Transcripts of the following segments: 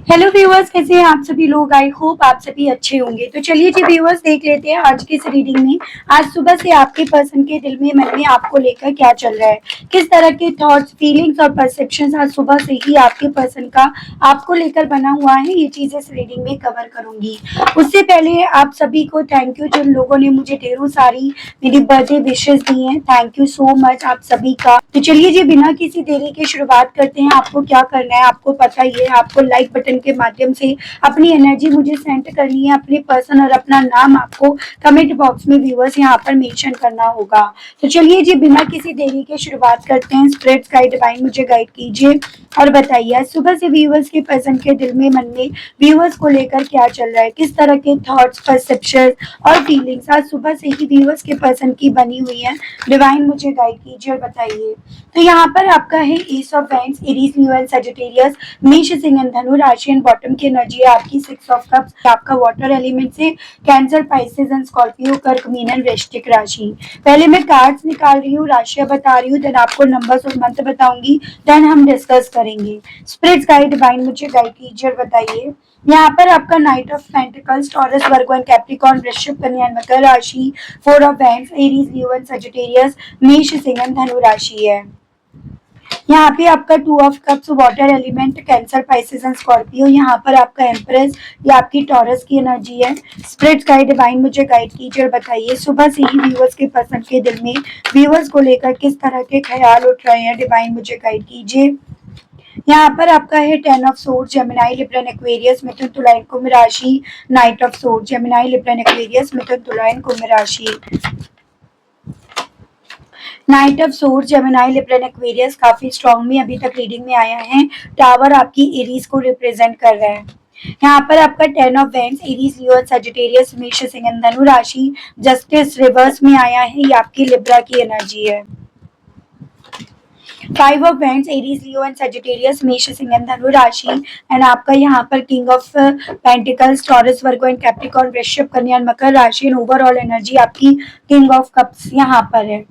Hello viewers, कैसे हैं आप सभी लोग। आई होप आप सभी अच्छे होंगे। तो चलिए जी व्यूअर्स, देख लेते हैं आज की इस रीडिंग में आज सुबह से आपके पर्सन के दिल में मन में आपको लेकर क्या चल रहा है, किस तरह के थॉट्स, फीलिंग्स और परसेप्शंस आज सुबह से ही आपके पर्सन का आपको लेकर बना हुआ है। ये चीजें इस रीडिंग में कवर करूंगी। उससे पहले आप सभी को थैंक यू, जिन लोगों ने मुझे ढेरों सारी मेरी बर्थडे विशेष दी हैं। थैंक यू सो मच आप सभी का। तो चलिए जी बिना किसी देरी के शुरुआत करते हैं। आपको क्या करना है आपको पता ही है। आपको लाइक बटन के माध्यम से अपनी एनर्जी मुझे सेंड करनी है, अपने पर्सन और अपना नाम आपको कमेंट बॉक्स में व्यूअर्स यहाँ पर मेंशन करना होगा। तो चलिए जी बिना किसी देरी के शुरुआत करते हैं। स्पिरिट गाइड डिवाइन मुझे गाइड कीजिए और बताइए आज सुबह से व्यूअर्स के पर्सन के दिल में मन में व्यूअर्स को लेकर क्या चल रहा है, किस तरह के थॉट्स, परसेप्शन और फीलिंग्स आज सुबह से ही व्यूअर्स के पर्सन की बनी हुई है। डिवाइन मुझे गाइड कीजिए और बताइए। तो यहाँ पर आपका है S of wands, Aries, new and Sagittarius, मेष, सिंह एंड धनु राशि एंड बॉटम की एनर्जी है आपकी सिक्स ऑफ कप्स। आपका वाटर एलिमेंट से कैंसर, पाइसेस एंड स्कॉर्पियो, कर्क, मीन एंड वृश्चिक राशि। पहले मैं कार्ड्स निकाल रही हूँ, राशियां बता रही हूँ, देन आपको नंबर्स और मंत्र बताऊंगी, देन हम डिस्कस करेंगे। स्पिरिट्स गाइड डिवाइन मुझे गाइड कीजिए और बताइए। यहाँ पर आपका night of pentacles, taurus, Virgo and Capricorn, वृश्चिक, कन्या एंड मकर राशि, four of wands, Aries, Leo and Sagittarius, मेष, सिंह एंड धनु राशि है। यहाँ पे आपका two of cups, water element, cancer, Pisces and Scorpio. यहाँ पर आपका एम्प्रेस, ये आपकी टॉरस की एनर्जी है। स्पिरिट गाइड डिवाइन मुझे गाइड कीजिए और बताइए सुबह से ही व्यूअर्स के पर्सन के दिल में व्यूअर्स को लेकर किस तरह के ख्याल उठ रहे हैं। डिवाइन मुझे गाइड कीजिए। यहाँ पर आपका है ten of swords, Gemini, Libra and Aquarius, Mithun, Tula and Kumbh राशि। Knight of swords, Gemini, Libra and Aquarius, Mithun, Tula and Kumbh राशि। Knight of swords, Gemini, Libra and Aquarius काफी स्ट्रॉन्ग में अभी तक रीडिंग में आया है। टावर आपकी एरीज को रिप्रेजेंट कर रहा है। यहाँ पर आपका ten of vends, Aries, Leo, Sagittarius, मेष, सिंह एंड धनु राशि। जस्टिस रिवर्स में आया है, ये आपकी लिब्रा की एनर्जी है। Five of vends, Aries, Leo and Sagittarius, मेष, सिंह एंड धनु राशि। एंड आपका यहाँ पर king of pentacles, taurus, Virgo and Capricorn, वृश्चिक, कन्या एंड मकर राशि। एंड ओवरऑल एनर्जी आपकी किंग ऑफ कप्स यहाँ पर है।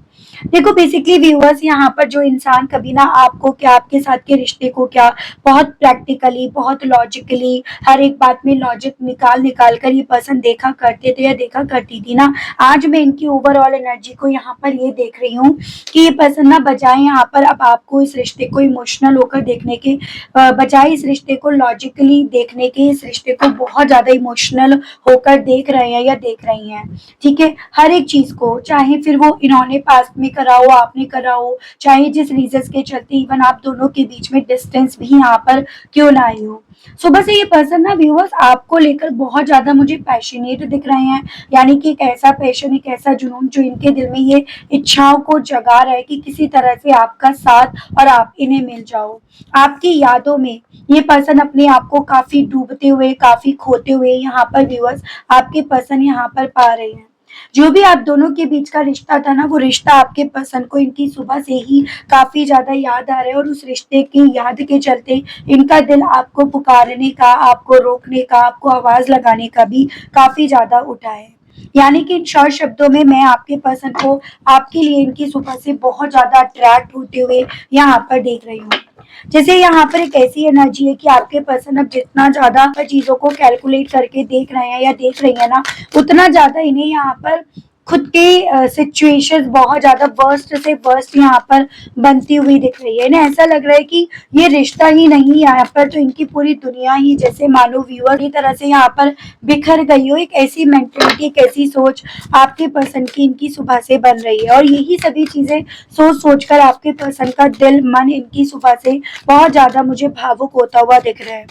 देखो बेसिकली व्यूअर्स, यहाँ पर जो इंसान कभी ना आपको क्या, आपके साथ के रिश्ते को क्या, बहुत प्रैक्टिकली, बहुत लॉजिकली, हर एक बात में लॉजिक निकाल निकाल कर ये पर्सन देखा करते थे या देखा करती थी ना। आज मैं इनकी ओवरऑल एनर्जी को यहाँ पर ये देख रही हूँ कि ये पर्सन ना बजाय यहाँ पर अब आपको इस रिश्ते को इमोशनल होकर देखने के बजाय इस रिश्ते को लॉजिकली देखने के, इस रिश्ते को बहुत ज्यादा इमोशनल होकर देख रहे हैं या देख रही हैं। ठीक है, हर एक चीज को, चाहे फिर वो इन्होंने पास्ट में करा हो, आपने करा हो, चाहे जिस रीजन के चलते इवन आप दोनों के बीच में डिस्टेंस भी यहाँ पर क्यों ना आई हो। सुबह से ये पर्सन ना व्यूअर्स आपको लेकर बहुत ज्यादा मुझे पैशनेट दिख रहे हैं। यानी कि एक ऐसा पैशन, एक ऐसा जुनून जो इनके दिल में ये इच्छाओं को जगा रहा है कि किसी तरह से आपका साथ और आप इन्हें मिल जाओ। आपकी यादों में ये पर्सन अपने आप को काफी डूबते हुए, काफी खोते हुए यहाँ पर व्यूअर्स आपके पर्सन यहाँ पर पा रहे हैं। जो भी आप दोनों के बीच का रिश्ता था ना, वो रिश्ता आपके पसंद को इनकी सुबह से ही काफी ज्यादा याद आ रहा है। और उस रिश्ते की याद के चलते इनका दिल आपको पुकारने का, आपको रोकने का, आपको आवाज लगाने का भी काफी ज्यादा उठा है। यानी कि इन शॉर्ट शब्दों में मैं आपके पर्सन को आपके लिए इनकी सुबह से बहुत ज्यादा अट्रैक्ट होते हुए यहाँ पर देख रही हूँ। जैसे यहाँ पर एक ऐसी एनर्जी है कि आपके पर्सन अब जितना ज्यादा चीजों को कैलकुलेट करके देख रहे हैं या देख रही है ना, उतना ज्यादा इन्हें यहाँ पर खुद के सिचुएशन बहुत ज्यादा वर्स्ट से वर्स्ट यहाँ पर बनती हुई दिख रही है। इन्हें ऐसा लग रहा है कि ये रिश्ता ही नहीं यहाँ पर, तो इनकी पूरी दुनिया ही जैसे मानो व्यूअर की तरह से यहाँ पर बिखर गई हो। एक ऐसी मेंटेलिटी, एक ऐसी सोच आपके पर्सन की इनकी सुबह से बन रही है। और यही सभी चीजें सोच सोच कर आपके पर्सन का दिल, मन इनकी सुबह से बहुत ज्यादा मुझे भावुक होता हुआ दिख रहा है।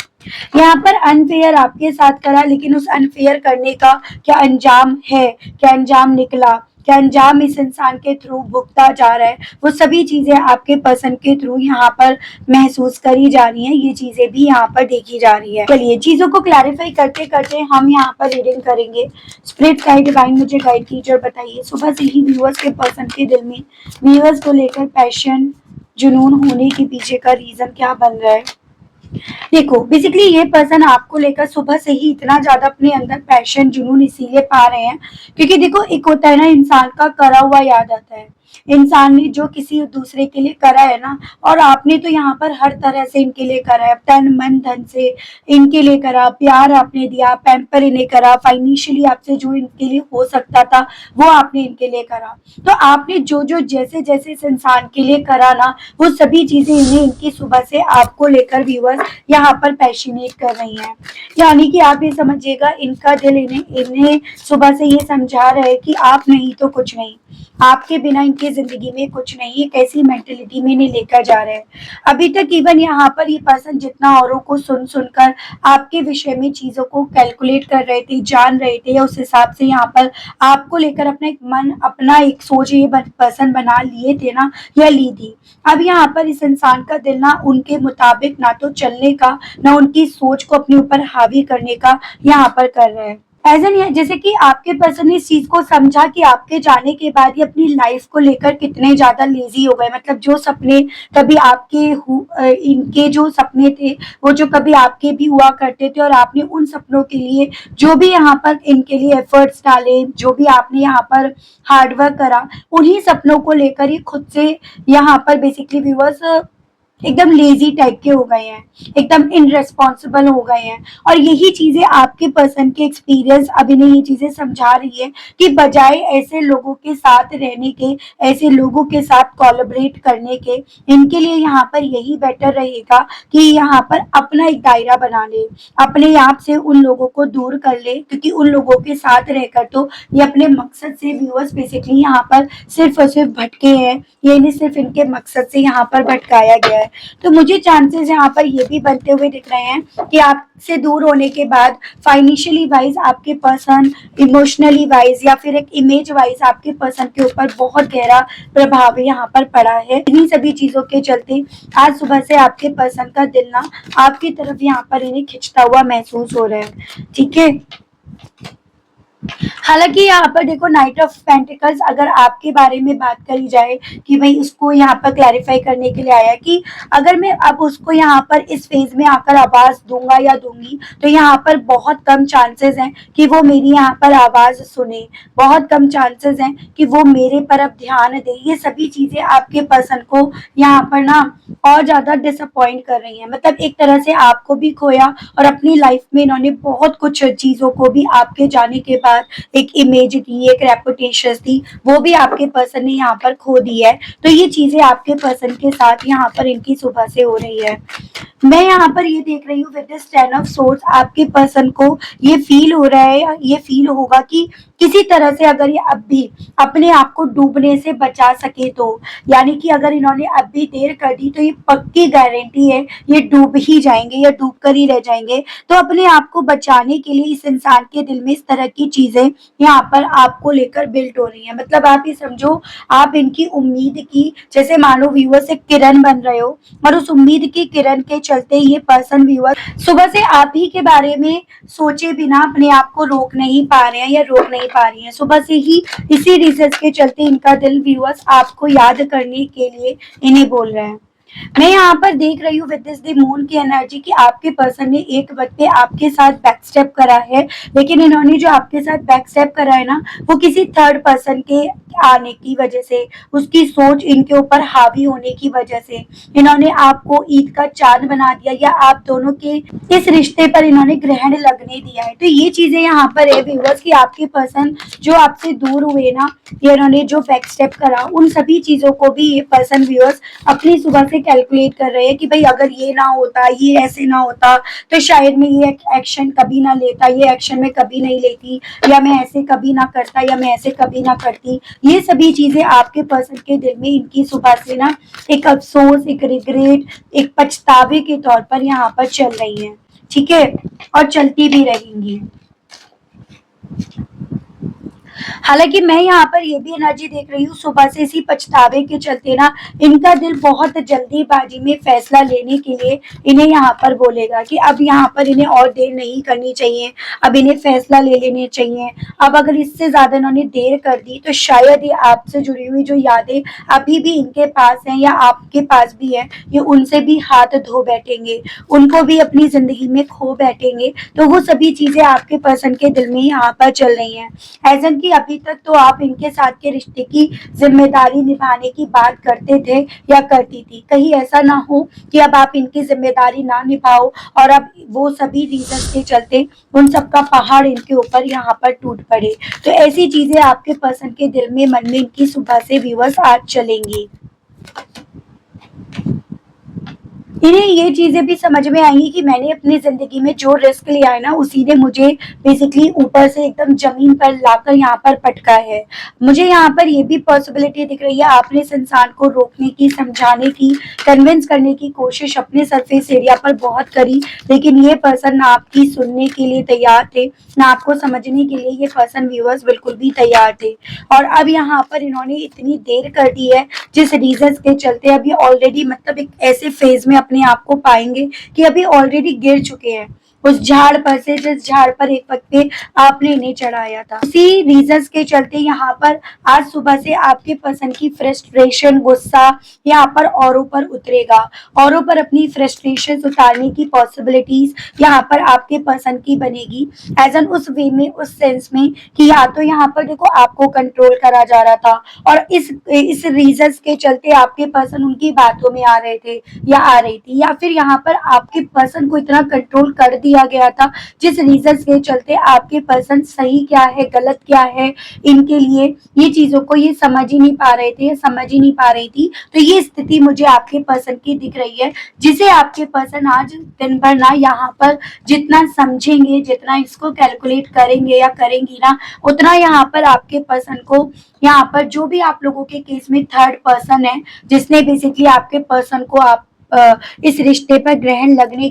यहाँ पर अनफेयर आपके साथ करा, लेकिन उस अनफेयर करने का क्या अंजाम है, क्या अंजाम निकला, क्या अंजाम इस इंसान के थ्रू भुगता जा रहा है, वो सभी चीजें आपके पर्सन के थ्रू यहाँ पर महसूस करी जा रही हैं। ये चीजें भी यहाँ पर देखी जा रही है। चलिए चीजों को क्लैरिफाई करते करते हम यहाँ पर रीडिंग करेंगे। स्पिरिट गाइड डिवाइन मुझे गाइड कीजिए और बताइए सुबह से ही व्यूअर्स के पर्सन के दिल में व्यूअर्स को लेकर पैशन, जुनून होने के पीछे का रीजन क्या बन रहा है। देखो बेसिकली ये पर्सन आपको लेकर सुबह से ही इतना ज्यादा अपने अंदर पैशन, जुनून इसीलिए पा रहे हैं क्योंकि देखो एक होता है ना, इंसान का करा हुआ याद आता है। इंसान ने जो किसी दूसरे के लिए करा है ना, और आपने तो यहाँ पर हर तरह से इनके लिए करा है, तन मन धन से इनके लिए करा, प्यार आपने दिया, पैम्पर इन्हें करा, फाइनेंशियली आपसे जो इनके लिए हो सकता था वो आपने इनके लिए करा। तो आपने जो जो जैसे जैसे इस इंसान के लिए करा ना, वो सभी चीजें इन्हें इनकी सुबह से आपको लेकर व्यूअर्स यहाँ पर पैशनेट कर रही हैं। यानी कि आप ये समझिएगा, इनका दिल इन्हें इन्हें सुबह से ये समझा रहा है कि आप नहीं तो कुछ नहीं, आपके बिना इनकी जिंदगी में कुछ नहीं। एक ऐसी मेंटेलिटी में इन्हें लेकर जा रहे हैं। अभी तक इवन यहाँ पर ये पर्सन जितना औरों को सुन सुनकर आपके विषय में चीजों को कैलकुलेट कर रहे थे, जान रहे थे, या उस हिसाब से यहाँ पर आपको लेकर अपना एक मन, अपना एक सोच ये पर्सन बना लिए थे ना, या ली थी। अब यहाँ पर इस इंसान का दिल ना उनके मुताबिक ना तो चलने का, ना उनकी सोच को अपने ऊपर हावी करने का यहाँ पर कर रहे हैं। ऐसा नहीं है, जैसे कि आपके पर्सन ने इस चीज को समझा कि आपके जाने के बाद ये अपनी लाइफ को लेकर कितने ज्यादा लेजी हो गए। मतलब जो सपने कभी इनके जो सपने थे, वो जो कभी आपके भी हुआ करते थे, और आपने उन सपनों के लिए जो भी यहाँ पर इनके लिए एफर्ट्स डाले, जो भी आपने यहाँ पर हार्डवर्क करा, उन्हीं सपनों को लेकर ही खुद से यहाँ पर बेसिकली व्यूअर्स एकदम लेजी टाइप के हो गए हैं, एकदम इनरेस्पॉन्सिबल हो गए हैं। और यही चीजें आपके पर्सन के एक्सपीरियंस अब इन्हें ये चीजें समझा रही है कि बजाय ऐसे लोगों के साथ रहने के, ऐसे लोगों के साथ कोलैबोरेट करने के, इनके लिए यहाँ पर यही बेटर रहेगा कि यहाँ पर अपना एक दायरा बना ले, अपने आप से उन लोगों को दूर कर ले, क्योंकि उन लोगों के साथ रहकर तो ये अपने मकसद से व्यूअर्स बेसिकली यहाँ पर सिर्फ और सिर्फ भटके हैं। ये इन्हें सिर्फ इनके मकसद से यहाँ पर भटकाया गया है। तो मुझे चांसेस यहाँ पर ये भी बनते हुए दिख रहे हैं कि आपसे दूर होने के बाद फाइनेंशियली वाइज आपके पर्सन, इमोशनली वाइज, या फिर एक इमेज वाइज आपके पर्सन के ऊपर बहुत गहरा प्रभाव यहाँ पर पड़ा है। इन्हीं सभी चीजों के चलते आज सुबह से आपके पर्सन का दिल ना आपकी तरफ यहाँ पर इन्हें खिंचता हुआ महसूस हो रहा है। ठीक है, हालांकि यहाँ पर देखो, नाइट ऑफ पेंटिकल्स अगर आपके बारे में बात करी जाए कि भाई उसको यहाँ पर क्लैरिफाई करने के लिए आया कि अगर मैं अब उसको यहाँ पर इस फेज में आकर आवाज दूंगा या दूंगी, तो यहाँ पर बहुत कम चांसेस हैं कि वो मेरी यहाँ पर आवाज सुने, बहुत कम चांसेस हैं कि वो मेरे पर अब ध्यान दे। ये सभी चीजें आपके पर्सन को यहाँ पर ना और ज्यादा डिसअपॉइंट कर रही हैं। मतलब एक तरह से आपको भी खोया, और अपनी लाइफ में इन्होंने बहुत कुछ चीजों को भी आपके जाने के बाद एक इमेज थी, एक रेपुटेशन थी, वो भी आपके पर्सन ने यहाँ पर खो दी है। तो ये चीजें आपके पर्सन के साथ यहाँ पर इनकी सुबह से हो रही है। मैं यहाँ पर ये देख रही हूँ विद दिस 10 ऑफ सोर्स, आपके पर्सन को ये फील हो रहा है, ये फील होगा कि किसी तरह से अगर ये अब भी अपने आप को डूबने से बचा सके तो, यानी कि अगर इन्होंने अब भी देर कर दी तो ये पक्की गारंटी है ये डूब ही जाएंगे या डूब कर ही रह जाएंगे। तो अपने आप को बचाने के लिए इस इंसान के दिल में इस तरह की चीजें यहाँ पर आपको लेकर बिल्ट हो रही है। मतलब आप ये समझो, आप इनकी उम्मीद की, जैसे मानो व्यूअर से किरण बन रहे हो, और उस उम्मीद की किरण के चलते ये पर्सन व्यूअर सुबह से आप ही के बारे में सोचे बिना अपने आप को रोक नहीं पा रहे हैं या रोक नहीं पा रही हैं। सुबह से ही इसी रीजन के चलते इनका दिल व्यूअर्स आपको याद करने के लिए इन्हें बोल रहे हैं। मैं यहाँ पर देख रही हूँ विद दिस द मून की एनर्जी कि आपके पर्सन ने एक वक्त पे आपके साथ बैक स्टेप करा है, लेकिन इन्होंने जो आपके साथ बैक स्टेप करा है ना, वो किसी थर्ड पर्सन के आने की वजह से, उसकी सोच इनके ऊपर हावी होने की वजह से इन्होंने आपको ईद का चांद बना दिया, या आप दोनों के इस रिश्ते पर इन्होंने ग्रहण लगने दिया है। तो ये चीजें यहाँ पर है व्यूअर्स कि आपके पर्सन जो आपसे दूर हुए ना, ये इन्होंने जो बैक स्टेप करा, उन सभी चीजों को भी ये पर्सन व्यूअर्स अपनी सुबह से कैलकुलेट कर रहे हैं कि भाई अगर ये ना होता, ये ऐसे ना होता, तो शायद मैं ये एक्शन कभी ना लेता, ये एक्शन मैं कभी नहीं लेती, या मैं ऐसे कभी ना करता, या मैं ऐसे कभी ना करती। ये सभी चीजें आपके पर्सन के दिल में इनकी सुबह से ना एक अफसोस, एक रिग्रेट, एक पछतावे के तौर पर यहाँ पर चल रही है। ठीक है, और चलती भी रहेंगी। हालांकि मैं यहाँ पर ये भी एनर्जी देख रही हूँ, सुबह से इसी पछतावे के चलते ना इनका दिल बहुत जल्दीबाजी में फैसला लेने के लिए इन्हें यहाँ पर बोलेगा कि अब यहाँ पर इन्हें और देर नहीं करनी चाहिए, अब इन्हें फैसला ले लेने चाहिए। अब अगर इससे ज्यादा इन्होंने देर कर दी तो शायद ये आपसे जुड़ी हुई जो यादें अभी भी इनके पास हैं या आपके पास भी है, ये उनसे भी हाथ धो बैठेंगे, उनको भी अपनी जिंदगी में खो बैठेंगे। तो वो सभी चीजें आपके पर्सन के दिल में यहाँ पर चल रही हैं। ऐसा कि अभी तक तो आप इनके साथ के रिश्ते की जिम्मेदारी निभाने की बात करते थे या करती थी, कहीं ऐसा ना हो कि अब आप इनकी जिम्मेदारी ना निभाओ और अब वो सभी रीजन के चलते उन सबका पहाड़ इनके ऊपर यहाँ पर टूट पड़े। तो ऐसी चीजें आपके पर्सन के दिल में, मन में इनकी सुबह से व्यूअर्स आज चलेंगी। इन्हें ये चीजें भी समझ में आएंगी कि मैंने अपनी जिंदगी में जो रिस्क लिया है ना, उसी ने मुझे बेसिकली ऊपर से एकदम जमीन पर लाकर यहाँ पर पटका है। मुझे यहाँ पर ये भी पॉसिबिलिटी दिख रही है, आपने इस इंसान को रोकने की, समझाने की, कन्विंस करने की कोशिश अपने सरफेस एरिया पर बहुत करी, लेकिन ये पर्सन ना आपकी सुनने के लिए तैयार थे, ना आपको समझने के लिए ये पर्सन व्यूअर्स बिल्कुल भी तैयार थे। और अब यहाँ पर इन्होंने इतनी देर कर दी है जिस रीजन के चलते अभी ऑलरेडी मतलब एक ऐसे फेज में अपने आप को पाएंगे कि अभी ऑलरेडी गिर चुके हैं उस झाड़ पर से जिस झाड़ पर एक वक्त पे आपने इन्हें चढ़ाया था। उसी रीजंस के चलते यहाँ पर आज सुबह से आपके पर्सन की फ्रस्ट्रेशन, गुस्सा यहाँ पर औरों पर उतरेगा। औरों पर अपनी फ्रस्ट्रेशन उतारने की पॉसिबिलिटीज यहाँ पर आपके पर्सन की बनेगी, एज एन उस वे में, उस सेंस में कि या तो यहाँ पर देखो आपको कंट्रोल करा जा रहा था और इस रीजंस के चलते आपके पर्सन उनकी बातों में आ रहे थे या आ रही थी, या फिर यहाँ पर आपके पर्सन को इतना कंट्रोल कर दिया गया था जिस रीजन के चलते आपके पर्सन सही क्या है, गलत क्या है, इनके लिए ये चीजों को ये समझ ही नहीं पा रहे थे, समझ ही नहीं पा रही थी। तो ये स्थिति मुझे आपके पर्सन की दिख रही है, जिसे आपके पर्सन आज दिन भर ना यहाँ पर जितना समझेंगे, जितना इसको कैलकुलेट करेंगे या करेंगी ना, उतना यहाँ पर आपके पर्सन को यहाँ पर जो भी आप लोगों के केस में थर्ड पर्सन है जिसने बेसिकली आपके पर्सन को आप इस रिश्ते पर ग्रहण लगाने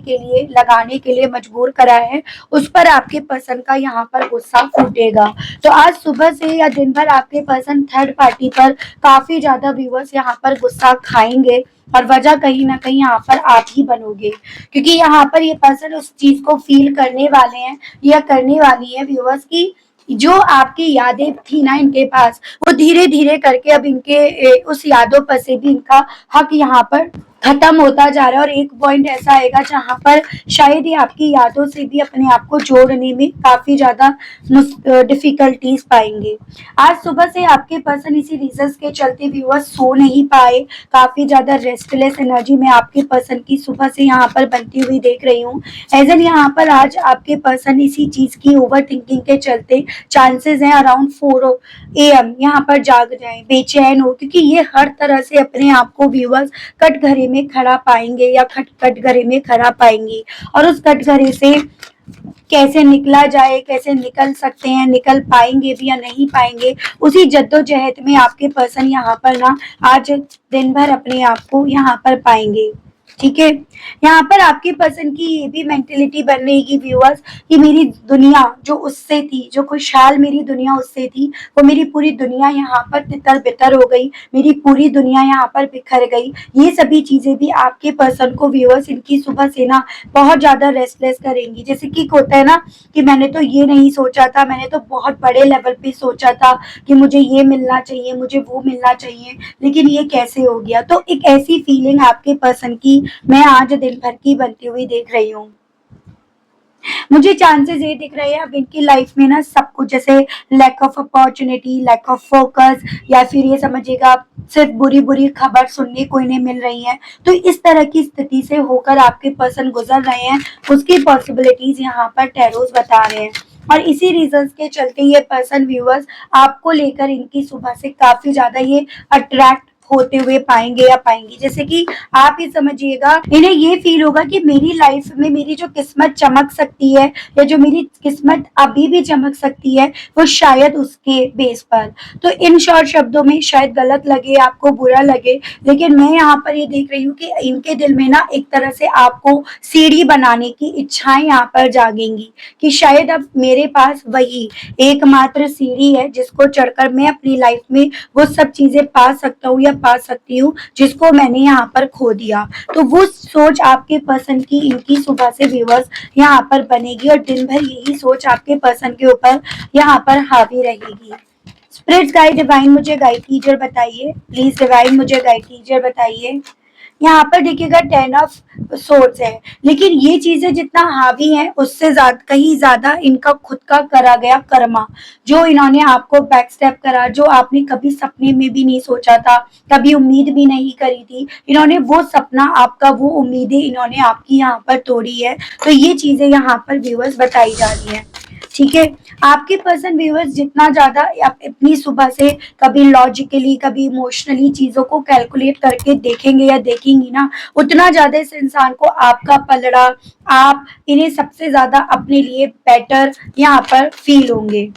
के लिए मजबूर करा है, उस पर आपके पर्सन का यहाँ पर गुस्सा फूटेगा। तो आज सुबह से या दिन भर आपके पर्सन थर्ड पार्टी पर काफी ज्यादा व्यूअर्स यहाँ पर गुस्सा खाएंगे और वजह कहीं ना कहीं यहाँ पर आप ही बनोगे, क्योंकि यहाँ पर ये पर्सन उस चीज को फील करने वाले हैं या करने वाली है व्यूअर्स की जो आपकी यादें थी ना इनके पास, वो धीरे धीरे करके अब इनके उस यादों पर से भी इनका हक यहाँ पर खत्म होता जा रहा है। और एक पॉइंट ऐसा आएगा जहां पर शायद ये आपकी यादों से भी अपने आप को जोड़ने में काफी ज्यादा डिफिकल्टीज पाएंगे। आज सुबह से आपके पर्सन इसी रीजंस के चलते व्यूअर्स सो नहीं पाए, काफी ज्यादा रेस्टलेस एनर्जी में आपके पर्सन की सुबह से यहाँ पर बनती हुई देख रही हूँ। एज एन यहाँ पर आज आपके पर्सन इसी चीज की ओवर थिंकिंग के चलते चांसेस हैं अराउंड 4 AM यहाँ पर जाग जाए, बेचैन हो, क्योंकि ये हर तरह से अपने आप को व्यूअर्स कटघरे में खड़ा पाएंगे या कटघरे में खड़ा पाएंगी। और उस कटघरे से कैसे निकला जाए, कैसे निकल सकते हैं, निकल पाएंगे भी या नहीं पाएंगे, उसी जद्दोजहद में आपके पर्सन यहाँ पर ना आज दिन भर अपने आप को यहाँ पर पाएंगे। ठीक है, यहाँ पर आपके पर्सन की ये भी मेंटेलिटी बन रहेगी व्यूअर्स कि मेरी दुनिया जो उससे थी, जो खुशहाल मेरी दुनिया उससे थी, वो मेरी पूरी दुनिया यहाँ पर तितर बितर हो गई, मेरी पूरी दुनिया यहाँ पर बिखर गई। ये सभी चीजें भी आपके पर्सन को व्यूअर्स इनकी सुबह से ना बहुत ज्यादा रेस्टलेस करेंगी। जैसे कि होता है ना कि मैंने तो ये नहीं सोचा था, मैंने तो बहुत बड़े लेवल पे सोचा था कि मुझे ये मिलना चाहिए, मुझे वो मिलना चाहिए, लेकिन ये कैसे हो गया। तो एक ऐसी फीलिंग आपके पर्सन की मैं आज दिन भर की बनती हुई देख रही हूँ। मुझे चांसेस ये दिख रहे हैं अब इनकी लाइफ में ना सब कुछ, जैसे lack of opportunity, lack of focus, या फिर ये समझिएगा सिर्फ बुरी बुरी खबर सुनने को इन्हें मिल रही है। तो इस तरह की स्थिति से होकर आपके पर्सन गुजर रहे हैं, उसकी पॉसिबिलिटीज यहाँ पर टैरोस बता रहे हैं। और इसी रीजंस के चलते ये पर्सन व्यूअर्स आपको लेकर इनकी सुबह से काफी ज्यादा ये अट्रैक्ट होते हुए पाएंगे या पाएंगी। जैसे कि आप ये समझिएगा इन्हें ये फील होगा कि मेरी लाइफ में मेरी जो किस्मत चमक सकती है या जो मेरी किस्मत अभी भी चमक सकती है वो शायद उसके बेस पर। तो इन शॉर्ट शब्दों में शायद गलत लगे, आपको बुरा लगे, लेकिन मैं यहाँ पर ये देख रही हूँ कि इनके दिल में ना एक तरह से आपको सीढ़ी बनाने की इच्छाएं यहाँ पर जागेंगी कि शायद अब मेरे पास वही एकमात्र सीढ़ी है जिसको चढ़कर मैं अपनी लाइफ में वो सब चीजें पा सकता हूँ या पा सकती हूँ जिसको मैंने यहाँ पर खो दिया। तो वो सोच आपके पर्सन की इनकी सुबह से व्यूअर्स यहाँ पर बनेगी और दिन भर यही सोच आपके पर्सन के ऊपर यहाँ पर हावी रहेगी। स्पिरिट्स गाइड डिवाइन मुझे गाइड कीजिए, बताइए प्लीज डिवाइन मुझे गाइड कीजिए, बताइए यहाँ पर देखिएगा 10 ऑफ सोर्स है, लेकिन ये चीजें जितना हावी है उससे कहीं ज्यादा इनका खुद का करा गया कर्मा, जो इन्होंने आपको बैक स्टेप करा, जो आपने कभी सपने में भी नहीं सोचा था, कभी उम्मीद भी नहीं करी थी, इन्होंने वो सपना आपका, वो उम्मीदें इन्होंने आपकी यहाँ पर तोड़ी है। तो ये चीजें यहाँ पर व्यूअर्स बताई जा रही है। ठीक है, आपके पर्सन व्यूअर्स जितना ज्यादा आप अपनी सुबह से कभी लॉजिकली कभी इमोशनली चीजों को कैलकुलेट करके देखेंगे या देखेंगी ना, उतना ज्यादा इस इंसान को आपका पलड़ा, आप इन्हें सबसे ज्यादा अपने लिए बेटर यहाँ पर फील होंगे।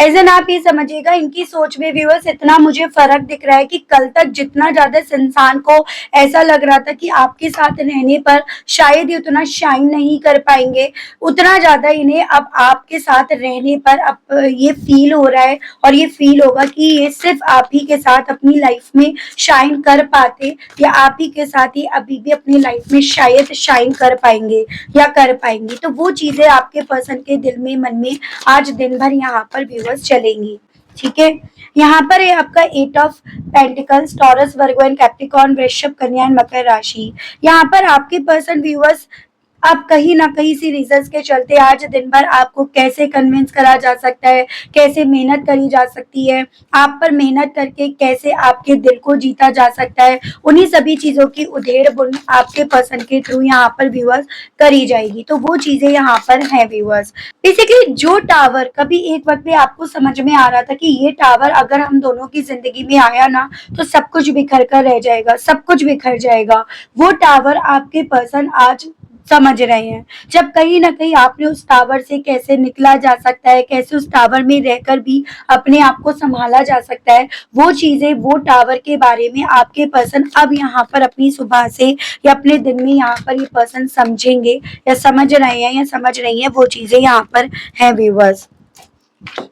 ऐसे ना आप ये समझिएगा, इनकी सोच में व्यूअर्स इतना मुझे फर्क दिख रहा है कि कल तक जितना ज्यादा इस इंसान को ऐसा लग रहा था कि आपके साथ रहने पर शायद ये उतना शाइन नहीं कर पाएंगे, उतना ज्यादा इन्हें अब आपके साथ रहने पर अब ये फील हो रहा है, और ये फील होगा कि ये सिर्फ आप ही के साथ अपनी लाइफ में शाइन कर पाते, या आप ही के साथ ही अभी भी अपनी लाइफ में शायद शाइन कर पाएंगे या कर पाएंगे। तो वो चीजें आपके पर्सन के दिल में, मन में आज दिन भर यहाँ पर व्यूअर्स चलेंगी। ठीक है, यहाँ पर है आपका 8 of pentacles, taurus, Virgo and Capricorn, वृषभ, कन्या एंड मकर राशि। यहाँ पर आपके पर्सन व्यूअर्स अब कहीं ना कहीं सी रीजंस के चलते आज दिन भर आपको कैसे कन्विंस करा जा सकता है, कैसे मेहनत करी जा सकती है, आप पर मेहनत करके कैसे आपके दिल को जीता जा सकता है, उन्हीं सभी चीजों की उधेड़ बुन आपके पर्सन के थ्रू यहाँ पर व्यूअर्स करी जाएगी। तो वो चीजें यहाँ पर है व्यूअर्स। बेसिकली जो टावर कभी एक वक्त में आपको समझ में आ रहा था कि ये टावर अगर हम दोनों की जिंदगी में आया ना तो सब कुछ बिखर कर रह जाएगा, सब कुछ बिखर जाएगा, वो टावर आपके पर्सन आज समझ रहे हैं। जब कहीं ना कहीं आपने उस टावर से कैसे निकला जा सकता है, कैसे उस टावर में रहकर भी अपने आप को संभाला जा सकता है, वो चीजें, वो टावर के बारे में आपके पर्सन अब यहाँ पर अपनी सुबह से या अपने दिन में यहाँ पर ये पर्सन समझेंगे या समझ रहे हैं या समझ रही हैं, वो चीजें यहाँ पर है व्यूअर्स।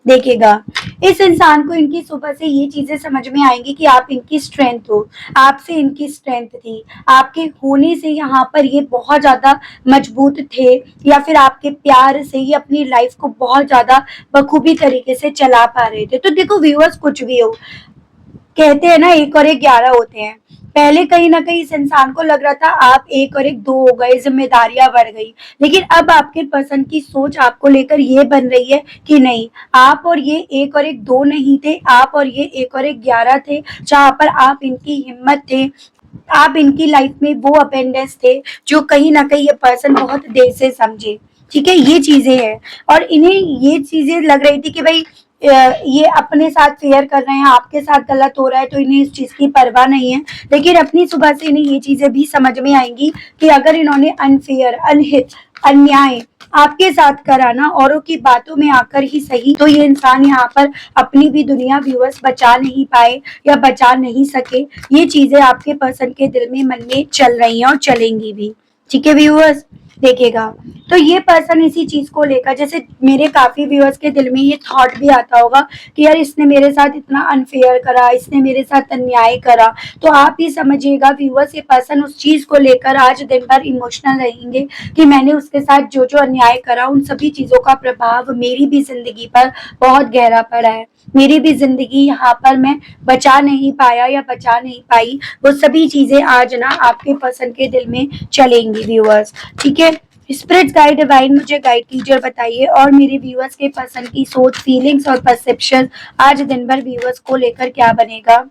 देखिएगा, इस इंसान को इनकी सुबह से ये चीजें समझ में आएंगी कि आप इनकी स्ट्रेंथ हो, आपसे इनकी स्ट्रेंथ थी, आपके होने से यहाँ पर ये बहुत ज्यादा मजबूत थे, या फिर आपके प्यार से ये अपनी लाइफ को बहुत ज्यादा बखूबी तरीके से चला पा रहे थे। तो देखो व्यूअर्स, कुछ भी हो, कहते हैं ना 1 और 1 11 होते हैं। पहले कहीं ना कहीं इस इंसान को लग रहा था आप 1 और 1 2 हो गए, जिम्मेदारियां बढ़ गई, लेकिन अब आपके पर्सन की सोच आपको लेकर ये बन रही है कि नहीं, आप और ये 1 और 1 2 नहीं थे, आप और ये 1 और 1 11 थे, जहां पर आप इनकी हिम्मत थे, आप इनकी लाइफ में वो अपेंडेंस थे जो कहीं ना कहीं ये पर्सन बहुत देर से समझे। ठीक है, ये चीजें हैं, और इन्हें ये चीजें लग रही थी कि भाई ये अपने साथ फेयर कर रहे हैं, आपके साथ गलत हो रहा है, तो इन्हें इस चीज की परवाह नहीं है। लेकिन अपनी सुबह से इन्हें ये चीजें भी समझ में आएंगी कि अगर इन्होंने अनफेयर, अनहित, अन्याय आपके साथ कराना, औरों की बातों में आकर ही सही, तो ये इंसान यहाँ पर अपनी भी दुनिया व्यूअर्स बचा नहीं पाए या बचा नहीं सके। ये चीजें आपके पर्सन के दिल में, मन में चल रही हैं और चलेंगी भी। ठीक है व्यूअर्स, देखिएगा, तो ये पर्सन इसी चीज को लेकर, जैसे मेरे काफी व्यूअर्स के दिल में ये थॉट भी आता होगा कि यार इसने मेरे साथ इतना अनफेयर करा, इसने मेरे साथ अन्याय करा, तो आप ही समझिएगा व्यूअर्स, ये पर्सन उस चीज को लेकर आज दिन भर इमोशनल रहेंगे कि मैंने उसके साथ जो जो अन्याय करा, उन सभी चीजों का प्रभाव मेरी भी जिंदगी पर बहुत गहरा पड़ा है, मेरी भी जिंदगी यहाँ पर मैं बचा नहीं पाया या बचा नहीं पाई, वो सभी चीजें आज ना आपके पर्सन के दिल में चलेंगी व्यूअर्स। ठीक है, स्पिरिट गाइड, डिवाइन मुझे गाइड कीजिए और बताइए, और मेरे व्यूअर्स के पर्सन की सोच, फीलिंग्स और परसेप्शन आज दिन भर व्यूअर्स को लेकर क्या बनेगा।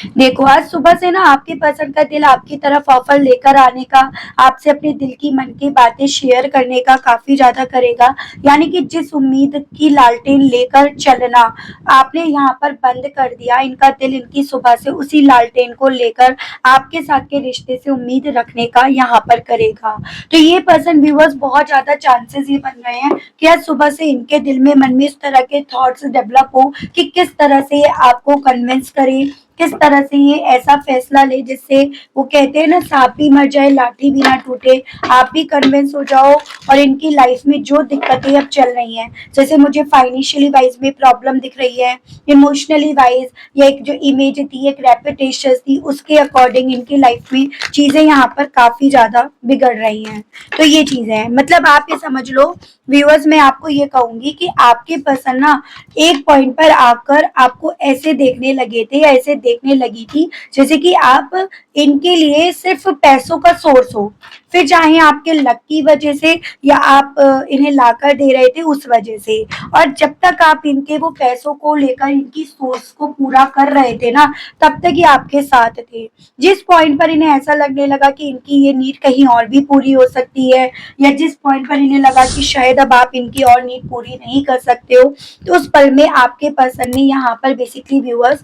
देखो, आज सुबह से ना आपके पर्सन का दिल आपकी तरफ ऑफर लेकर आने का, आपसे अपने दिल की, मन की बातें शेयर करने का काफी ज्यादा करेगा। यानी कि जिस उम्मीद की लालटेन लेकर चलना आपने यहाँ पर बंद कर दिया, इनका दिल इनकी सुबह से उसी लालटेन को लेकर आपके साथ के रिश्ते से उम्मीद रखने का यहाँ पर करेगा। तो ये पर्सन व्यूअर्स, बहुत ज्यादा चांसेस ये बन रहे हैं कि आज सुबह से इनके दिल में, मन में इस तरह के थॉट्स डेवलप हो कि किस तरह से ये आपको कन्विंस करे, किस तरह से ये ऐसा फैसला ले जिससे, वो कहते हैं ना, सांप भी मर जाए लाठी भी ना टूटे, आप भी कन्विंस हो जाओ, और इनकी लाइफ में जो दिक्कतें अब चल रही हैं, जैसे मुझे फाइनेंशियली वाइज में प्रॉब्लम दिख रही है, इमोशनली वाइज, या एक जो इमेज थी, एक रेपुटेशन थी, उसके अकॉर्डिंग इनकी लाइफ में चीजें यहाँ पर काफी ज्यादा बिगड़ रही हैं। तो ये चीजें हैं, मतलब आप ये समझ लो व्यूअर्स, मैं आपको ये कहूंगी कि आपके पर्सन ना एक पॉइंट पर आकर आपको ऐसे देखने लगे थे या ऐसे देखने लगी थी जैसे कि आप इनके लिए सिर्फ पैसों का सोर्स हो, फिर चाहे आपके लक की वजह से या आप इन्हें लाकर दे रहे थे उस वजह से। और जब तक आप इनके वो पैसों को लेकर इनकी सोर्स को पूरा कर रहे थे ना, तब तक ये आपके साथ थे। जिस पॉइंट पर इन्हें ऐसा लगने लगा कि इनकी ये नीड कहीं और भी पूरी हो सकती है, या जिस पॉइंट पर इन्हें लगा कि शायद अब आप इनकी और नीड पूरी नहीं कर सकते हो, तो उस पल में आपके पर्सन ने यहाँ पर बेसिकली व्यूअर्स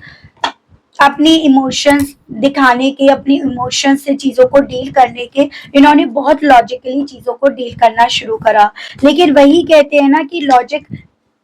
अपनी इमोशंस दिखाने के, अपनी इमोशंस से चीजों को डील करने के, इन्होंने बहुत लॉजिकली चीजों को डील करना शुरू करा। लेकिन वही कहते हैं ना कि लॉजिक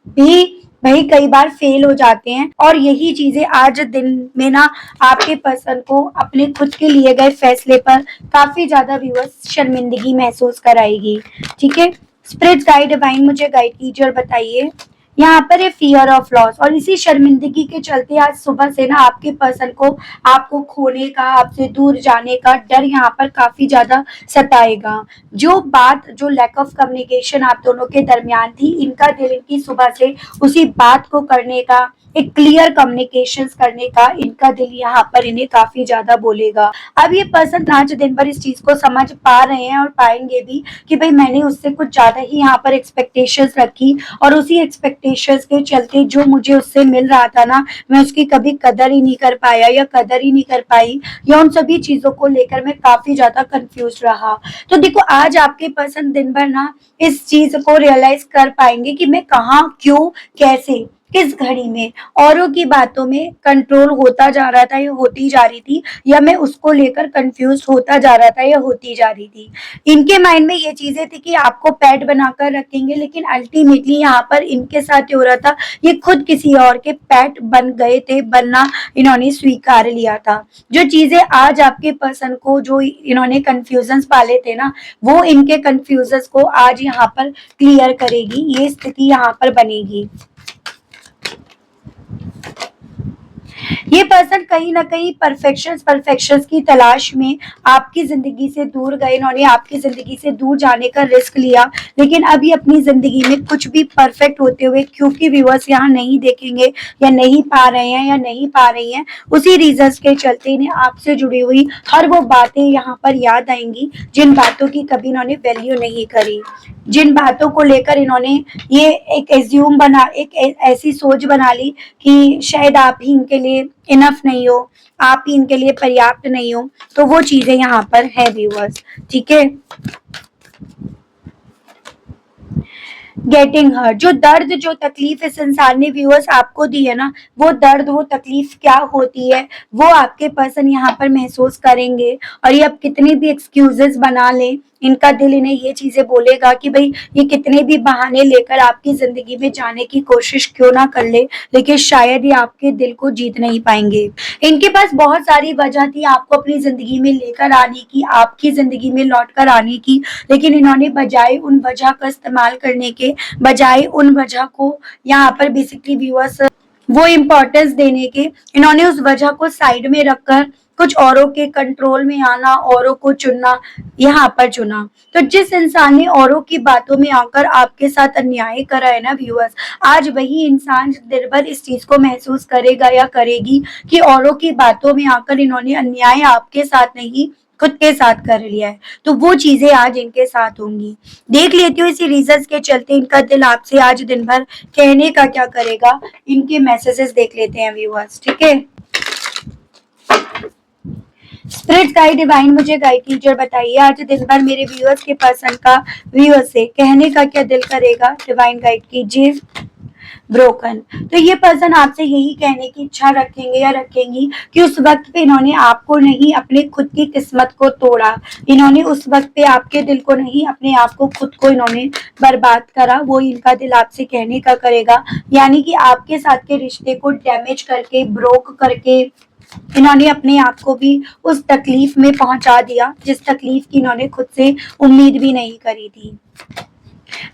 भी वही कई बार फेल हो जाते हैं, और यही चीजें आज दिन में ना आपके पर्सन को अपने खुद के लिए गए फैसले पर काफी ज्यादा व्यूअर्स शर्मिंदगी महसूस कराएगी। ठीक है, स्पिरिट गाइड डिवाइन मुझे गाइड कीजिए और बताइए। यहाँ पर है फियर ऑफ लॉस, और इसी शर्मिंदगी के चलते आज सुबह से ना आपके पर्सन को आपको खोने का, आपसे दूर जाने का डर यहाँ पर काफी ज्यादा सताएगा। जो लैक ऑफ कम्युनिकेशन आप दोनों के दरमियान थी, इनका दिल इनकी सुबह से उसी बात को करने का, एक क्लियर कम्युनिकेशन करने का इनका दिल यहाँ पर इन्हें काफी ज्यादा बोलेगा। अब ये पर्सन आज दिन भर इस चीज को समझ पा रहे हैं और पाएंगे भी कि भाई मैंने उससे कुछ ज्यादा ही यहाँ पर एक्सपेक्टेशंस रखी, और उसी एक्सपेक्टेशंस के चलते जो मुझे उससे मिल रहा था ना, मैं उसकी कभी कदर ही नहीं कर पाया या कदर ही नहीं कर पाई, या उन सभी चीजों को लेकर मैं काफी ज्यादा कंफ्यूज रहा। तो देखो, आज आपके पर्सन दिन भर ना इस चीज को रियलाइज कर पाएंगे कि मैं कहाँ, क्यों, कैसे, किस घड़ी में औरों की बातों में कंट्रोल होता जा रहा था या होती जा रही थी, या मैं उसको लेकर कंफ्यूज होता जा रहा था या होती जा रही थी। इनके माइंड में ये चीजें थी कि आपको पेट बनाकर रखेंगे, लेकिन अल्टीमेटली यहाँ पर इनके साथ हो रहा था, ये खुद किसी और के पेट बन गए थे, बनना इन्होंने स्वीकार लिया था। जो चीजें आज आपके पर्सन को, जो इन्होंने कंफ्यूजन पाले थे ना, वो इनके कंफ्यूजन को आज यहाँ पर क्लियर करेगी, ये स्थिति यहाँ पर बनेगी। ये पर्सन कहीं ना कहीं परफेक्शन की तलाश में आपकी जिंदगी से दूर गए, इन्होंने आपकी जिंदगी से दूर जाने का रिस्क लिया, लेकिन अभी अपनी जिंदगी में कुछ भी परफेक्ट होते हुए क्योंकि व्यूअर्स यहाँ नहीं देखेंगे या नहीं पा रहे हैं या नहीं पा रही हैं, उसी रीजंस के चलते इन्हें आपसे जुड़ी हुई हर वो बातें यहाँ पर याद आएंगी जिन बातों की कभी इन्होंने वैल्यू नहीं करी, जिन बातों को लेकर इन्होंने ये एक एज्यूम बना, एक ऐसी सोच बना ली कि शायद आप ही इनके लिए इनफ नहीं हो, आप ही इनके लिए पर्याप्त नहीं हो। तो वो चीजें यहाँ पर है व्यूअर्स। ठीक है, गेटिंग हर्ट, जो दर्द, जो तकलीफ इस इंसान ने व्यूअर्स आपको दी है ना, वो दर्द, वो तकलीफ क्या होती है वो आपके पर्सन यहाँ पर महसूस करेंगे। और ये अब कितनी भी एक्सक्यूजेस बना लें, इनका दिल इन्हें ये चीजें बोलेगा कि भाई ये कितने भी बहाने लेकर आपकी जिंदगी में जाने की कोशिश क्यों ना कर ले, लेकिन शायद ये आपके दिल को जीत नहीं पाएंगे। इनके पास बहुत सारी वजह थी आपको अपनी जिंदगी में लेकर आने की, आपकी जिंदगी में लौट कर आने की, लेकिन इन्होंने बजाय उन वजह का इस्तेमाल करने के, बजाय उन वजह को यहाँ पर बेसिकली व्यूअर्स वो इम्पोर्टेंस देने के, इन्होंने उस वजह को साइड में रखकर कुछ औरों के कंट्रोल में आना, औरों को चुनना यहाँ पर चुना। तो जिस इंसान ने औरों की बातों में आकर आपके साथ अन्याय करा है ना व्यूअर्स, आज वही इंसान दिन भर इस चीज को महसूस करेगा या करेगी कि औरों की बातों में आकर इन्होंने अन्याय आपके साथ नहीं खुद के साथ कर लिया है। तो वो चीजें आज इनके साथ होंगी। देख लेती हूँ इसी रीजंस के चलते इनका दिल आपसे आज दिन भर कहने का क्या करेगा, इनके मैसेजेस देख लेते हैं व्यूअर्स। ठीक है, स्पिरिट गाइड डिवाइन मुझे गाइड कीजिए और बताइए आज दिन भर मेरे व्यूअर्स के पर्सन का व्यूअर्स से कहने का क्या दिल करेगा। डिवाइन गाइड कीजिए। ब्रोकन, तो ये पर्सन आपसे यही कहने की इच्छा रखेंगे या रखेंगी कि उस वक्त पे इन्होंने आपको नहीं, अपने खुद की किस्मत को तोड़ा, इन्होंने उस वक्त पे आपके दिल को नहीं, अपने आप को, खुद को इन्होंने बर्बाद करा। वो इनका दिल आपसे कहने का करेगा, यानी कि आपके साथ के रिश्ते को डैमेज करके, ब्रोक करके इन्होंने अपने आप को भी उस तकलीफ में पहुंचा दिया जिस तकलीफ की इन्होंने खुद से उम्मीद भी नहीं करी थी।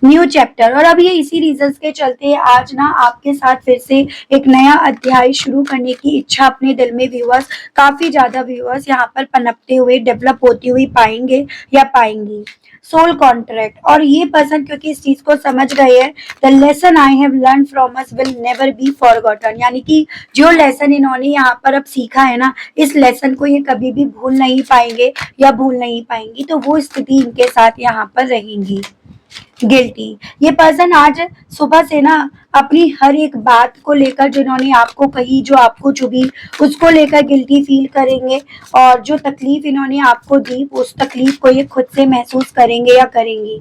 न्यू चैप्टर, और अब ये इसी रीजंस के चलते आज ना आपके साथ फिर से एक नया अध्याय शुरू करने की इच्छा अपने दिल में व्यूअर्स, काफी ज्यादा व्यूअर्स यहाँ पर पनपते हुए, डेवलप होती हुई पाएंगे या पाएंगी। Soul contract. और ये पर्सन क्योंकि इस चीज को समझ गए हैं, the lesson I have learn from us will never be forgotten, यानी कि जो लेसन इन्होंने यहाँ पर अब सीखा है ना, इस लेसन को ये कभी भी भूल नहीं पाएंगे या भूल नहीं पाएंगी। तो वो स्थिति इनके साथ यहाँ पर रहेंगी। गिल्टी, ये पर्सन आज सुबह से ना अपनी हर एक बात को लेकर जिन्होंने आपको कही, जो आपको चुभी, उसको लेकर गिल्टी फील करेंगे। और जो तकलीफ इन्होंने आपको दी, उस तकलीफ को ये खुद से महसूस करेंगे या करेंगी।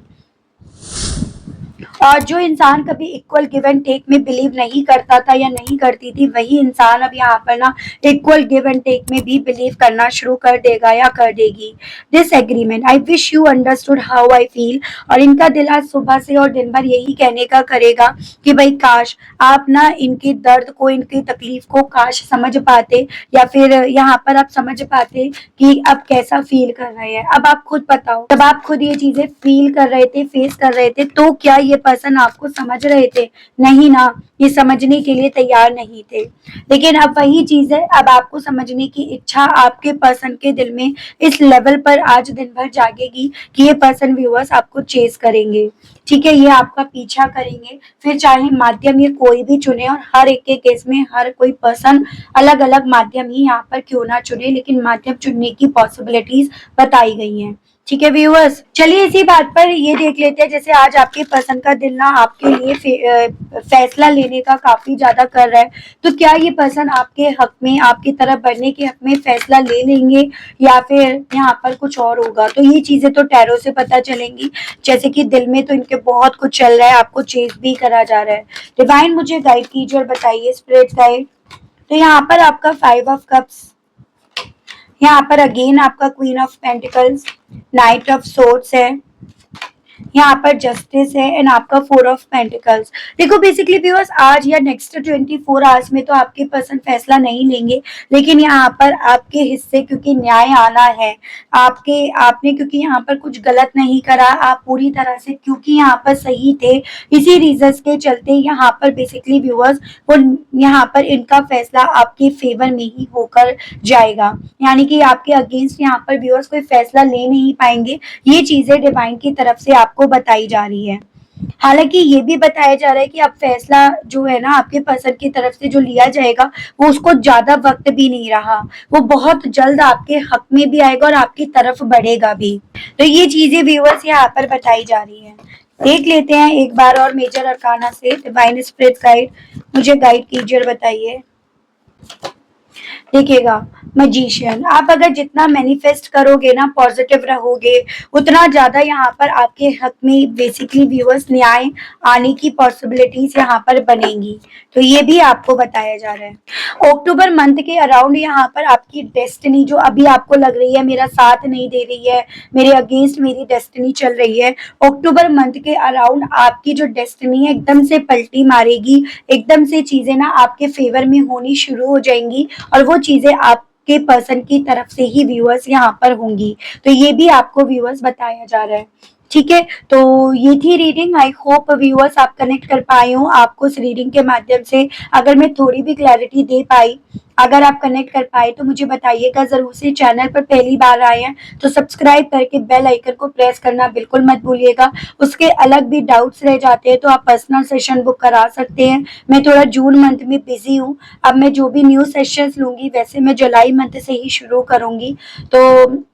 और जो इंसान कभी इक्वल गिव एंड टेक में बिलीव नहीं करता था या नहीं करती थी, वही इंसान अब यहाँ पर ना इक्वल गिव एंड टेक में भी बिलीव करना शुरू कर देगा या कर देगी। This agreement, I wish you understood how I feel. और इनका दिल आज सुबह से और दिन भर यही कहने का करेगा कि भाई काश आप ना इनके दर्द को, इनकी तकलीफ को काश समझ पाते, या फिर यहाँ पर आप समझ पाते कि अब कैसा फील कर रहे हैं। अब आप खुद बताओ, जब आप खुद ये चीजें फील कर रहे थे, फेस कर रहे थे, तो क्या ये पर्सन आपको समझ रहे थे? नहीं ना, ये समझने के लिए तैयार नहीं थे। लेकिन अब वही चीज है, अब आपको समझने की इच्छा आपके पर्सन के दिल में इस लेवल पर आज दिन भर जागेगी कि ये पर्सन व्यूअर्स आपको चेस करेंगे। ठीक है, ये आपका पीछा करेंगे, फिर चाहे माध्यम ये कोई भी चुने। और हर एक के केस में हर कोई पर्सन अलग अलग माध्यम ही यहाँ पर क्यों ना चुने, लेकिन माध्यम चुनने की पॉसिबिलिटीज बताई गई हैं। ठीक है व्यूअर्स, चलिए इसी बात पर ये देख लेते हैं, जैसे आज आपके पर्सन का दिल ना आपके लिए फैसला लेने का काफी ज्यादा कर रहा है, तो क्या ये पर्सन आपके हक में, आपकी तरफ बढ़ने के हक में फैसला ले लेंगे या फिर यहाँ पर कुछ और होगा? तो ये चीजें तो टैरो से पता चलेंगी। जैसे कि दिल में तो इनके बहुत कुछ चल रहा है, आपको चेस भी करा जा रहा है। डिवाइन मुझे गाइड कीजिए और बताइए स्पिरिट गाइड। तो यहाँ पर आपका 5 ऑफ कप्स, यहाँ पर अगेन आपका queen of pentacles, night of swords है, यहाँ पर जस्टिस है, एंड आपका 4 ऑफ पेंटिकल्स। देखो बेसिकली व्यूअर्स, आज या नेक्स्ट 24 आवर्स में तो आपके पर्सन फैसला नहीं लेंगे, लेकिन यहाँ पर आपके हिस्से क्योंकि न्याय आना है, आपने क्योंकि यहाँ पर कुछ गलत नहीं करा, आप पूरी तरह से क्योंकि यहाँ पर सही थे, इसी रीजंस के चलते यहाँ पर बेसिकली व्यूअर्स वो यहाँ पर इनका फैसला आपके फेवर में ही होकर जाएगा, यानी कि आपके अगेंस्ट यहाँ पर व्यूअर्स कोई फैसला ले नहीं पाएंगे। ये चीजें डिवाइन की तरफ से आपको बताई जा रही है। हालांकि ये भी बताया जा रहा है कि अब फैसला जो है ना आपके पर्सन की तरफ से जो लिया जाएगा, वो उसको ज्यादा वक्त भी नहीं रहा, वो बहुत जल्द आपके हक में भी आएगा और आपकी तरफ बढ़ेगा भी। तो ये चीजें व्यूअर्स यहाँ पर बताई जा रही है। देख लेते हैं एक बार और मेजर अरकाना से, डिवाइन स्पिरिट गाइड मुझे गाइड कीजिए और बताइए। देखिएगा मैजिशियन, आप अगर जितना मैनिफेस्ट करोगे ना, पॉजिटिव रहोगे, उतना ज्यादा यहाँ पर आपके हक में बेसिकली व्यूअर्स न्याय आने की पॉसिबिलिटीज यहाँ पर बनेंगी। तो ये भी आपको बताया जा रहा है। अक्टूबर मंथ के अराउंड यहाँ पर आपकी डेस्टिनी जो अभी आपको लग रही है मेरा साथ नहीं दे रही है, मेरे अगेंस्ट मेरी डेस्टिनी चल रही है, अक्टूबर मंथ के अराउंड आपकी जो डेस्टिनी है एकदम से पलटी मारेगी, एकदम से चीजें ना आपके फेवर में होनी शुरू हो जाएंगी और वो चीजें आपके पर्सन की तरफ से ही व्यूअर्स यहाँ पर होंगी। तो ये भी आपको व्यूअर्स बताया जा रहा है। ठीक है, तो ये थी रीडिंग। आई होप व्यूअर्स आप कनेक्ट कर पाए हो आपको इस रीडिंग के माध्यम से। अगर मैं थोड़ी भी क्लैरिटी दे पाई, अगर आप कनेक्ट कर पाए तो मुझे बताइएगा जरूर से। चैनल पर पहली बार आए हैं तो सब्सक्राइब करके बेल आइकन को प्रेस करना बिल्कुल मत भूलिएगा। उसके अलग भी डाउट्स रह जाते हैं तो आप पर्सनल सेशन बुक करा सकते हैं। मैं थोड़ा जून मंथ में बिजी हूँ, अब मैं जो भी न्यू सेशंस लूंगी वैसे मैं जुलाई मंथ से ही शुरू करूंगी। तो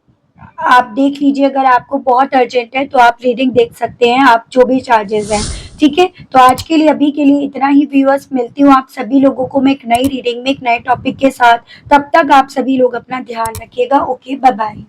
आप देख लीजिए, अगर आपको बहुत अर्जेंट है तो आप रीडिंग देख सकते हैं, आप जो भी चार्जेस हैं। ठीक है, तो आज के लिए अभी के लिए इतना ही व्यूअर्स। मिलती हूँ आप सभी लोगों को मैं एक नई रीडिंग में एक नए टॉपिक के साथ। तब तक आप सभी लोग अपना ध्यान रखिएगा। Okay, bye bye.